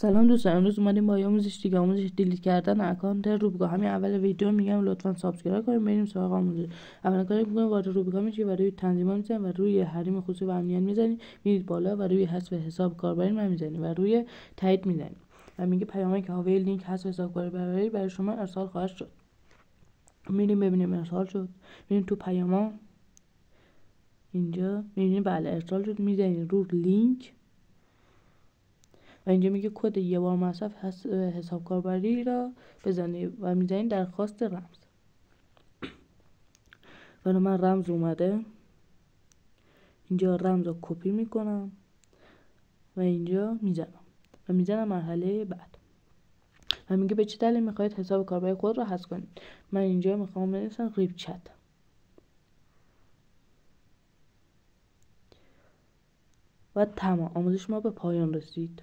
سلام دوستان، امروز اومدیم با آموزش دیگه، آموزش دیلیت کردن اکانت روبیکا. همین اول ویدیو میگم لطفا سابسکرایب کنید. بریم سراغ آموزش. اول کاری میکنید وارد روبیکا میشید و روی تنظیمات میزنید و روی حریم خصوصی و امنیت میزنید، میرید بالا و روی حذف حساب کاربری میزنید و روی تایید میزنید و میگه پیامی که حاوی لینک حذف حساب کاربری برای شما ارسال خواهد شد. میریم ببینیم ارسال شد. میریم تو پیاما، اینجا میبینید بله ارسال شد. میزنید رو لینک و اینجا میگه کد یه بار مصرف حساب کاربری را بزنید و میزنید درخواست رمز. برای من رمز اومده، اینجا رمز رو کپی میکنم و اینجا میزنم و میزنم مرحله بعد و میگه به چه دلیل میخواهید حساب کاربری خود را حذف کنید. من اینجا میخوام بنویسم ریپ چت و تمام. آموزش ما به پایان رسید.